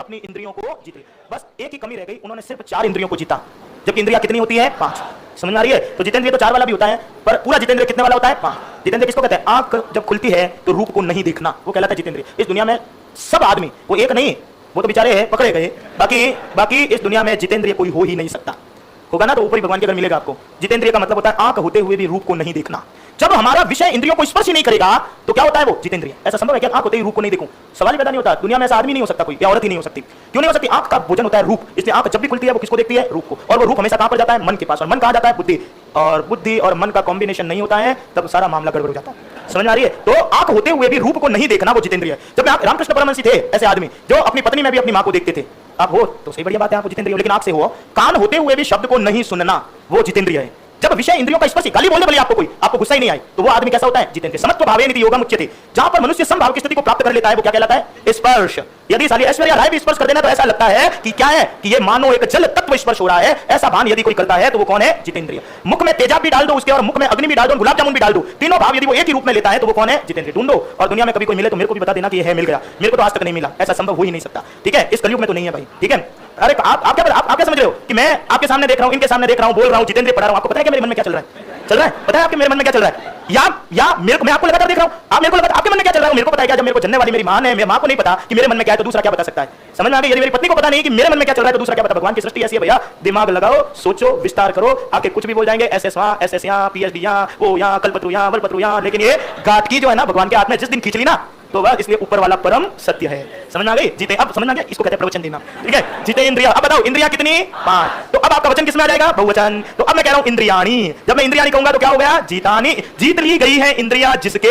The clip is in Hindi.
अपनी इंद्रियों को जीत लिया। बस एक ही कमी रह गई, उन्होंने सिर्फ 4 इंद्रियों को जीता, जबकि इंद्रियां कितनी होती है? 5। समझ में आ रही है? तो जितेंद्रिय तो 4 वाला भी होता है, पर पूरा जितेंद्रिय कितने वाला होता है? 5। जितेंद्रिय किसको कहते हैं? आंख जब खुलती है तो रूप को नहीं देखना, वो कहलाता है जितेंद्रिय। इस दुनिया में सब आदमी, वो एक नहीं, वो तो बेचारे हैं पकड़े गए, बाकी इस दुनिया में जितेंद्रिय कोई हो ही नहीं सकता। होगा ना तो ऊपर ही भगवान के घर मिलेगा आपको। जितेंद्रिय का मतलब होता है आंख होते हुए भी रूप को नहीं देखना। जब हमारा विषय इंद्रियों को स्पर्श ही नहीं करेगा तो क्या होता है? वो जितेंद्रिय। ऐसा संभव है कि आंख होते ही रूप को नहीं देखूं? सवाल ही पैदा नहीं होता। दुनिया में ऐसा आदमी नहीं हो सकता कोई, या औरत ही नहीं हो सकती। क्यों नहीं हो सकती? आंख का भोजन होता है रूप, इसलिए आंख जब भी खुलती है वो किसको देखती है? रूप को। और वो रूप हमेशा कहां पर जाता है? मन के पास। और मन कहां जाता है? बुद्धि। और बुद्धि और मन का कॉम्बिनेशन नहीं होता है तब सारा मामला गड़बड़ हो जाता है। समझ में आ रही है? तो आंख होते हुए भी रूप को नहीं देखना, वो जितेंद्रिय है। जब रामकृष्ण परमहंस थे ऐसे आदमी जो अपनी पत्नी में भी अपनी मां को देखते थे। आप हो तो सही, बढ़िया बात है, आप जितेंद्रिय हो, लेकिन आंख से हो। कान होते हुए भी शब्द को नहीं सुनना, वो जितेंद्रिय है। जब विषय इंद्रियों का स्पर्श, गाली बोलने वाली आपको कोई, आपको गुस्सा ही नहीं आई, तो वो आदमी कैसा होता है? जितेंद्रिय। समत्व भावेन योगम उच्यते। जहां पर मनुष्य समभाव की स्थिति को प्राप्त कर लेता है वो क्या कहलाता है? स्पर्श। यदि साली ऐश्वर्या राय भी स्पर्श कर देना तो ऐसा लगता है कि क्या है कि ये मानो एक जल तत्व स्पर्श हो रहा है, ऐसा भान यदि कोई करता है तो वो कौन है? जितेंद्रिय। मुख में तेजाब भी डाल दो उसके, और मुख में अग्नि भी डाल दो, गुलाब जामुन भी डाल दो, तीनों भाव यदि वो एक ही रूप में लेता है तो वो कौन है? जितेंद्रिय। ढूंढो और दुनिया में कभी कोई मिले तो मेरे को भी बता देना कि ये है, मिल गया। मेरे को तो आज तक नहीं मिला, ऐसा संभव हो ही नहीं सकता। ठीक है, इस कलयुग में तो नहीं है भाई। ठीक है, अरे आप क्या समझ रहे हो कि मैं आपके सामने देख रहा हूं, इनके सामने देख रहा हूं, बोल रहा हूं, जितेंद्रिय पढ़ा रहा हूं, आपको पता है कि मेरे मन में क्या चल रहा है? पता है आपके मेरे मन में क्या चल रहा है? या मैं आपको लगातार देख रहा हूं, आप मेरे को लगातार, आपके मन में क्या चल रहा है मेरे को पता है क्या? जब मेरे को जन्ने वाली मेरी मां है, मेरी मां को नहीं पता कि मेरे मन में क्या है तो दूसरा क्या बता सकता है? समझ में आ गई? यदि मेरी पत्नी को पता नहीं कि मेरे मन में क्या चल रहा है तो दूसरा क्या बता? भगवान की सृष्टि ऐसी है भैया, दिमाग लगाओ, सोचो, विस्तार करो, आपके कुछ भी बोल जाएंगे, एसएस यहां, पीएचडी यहां, वो यहां, कल्पत्रु यहां, वलपत्रु यहां, लेकिन ये गाटकी जो है ना भगवान के हाथ में जिस दिन खींच ली ना तो बस, इसलिए ऊपर वाला परम सत्य है। समझ में आ गई? जीते, अब समझ में आ गया? इसको कहते हैं प्रवचन देना। ठीक है, जीते इंद्रिया। अब बताओ इंद्रिया कितनी? 5। तो अब आपका वचन किसमें आ जाएगा? बहुवचन। तो अब मैं कह रहा हूं इंद्रियाणी। जब मैं इंद्रियाणी कहूंगा तो क्या हो गया? जीतानी। जीत ली गई है इंद्रिया जिसके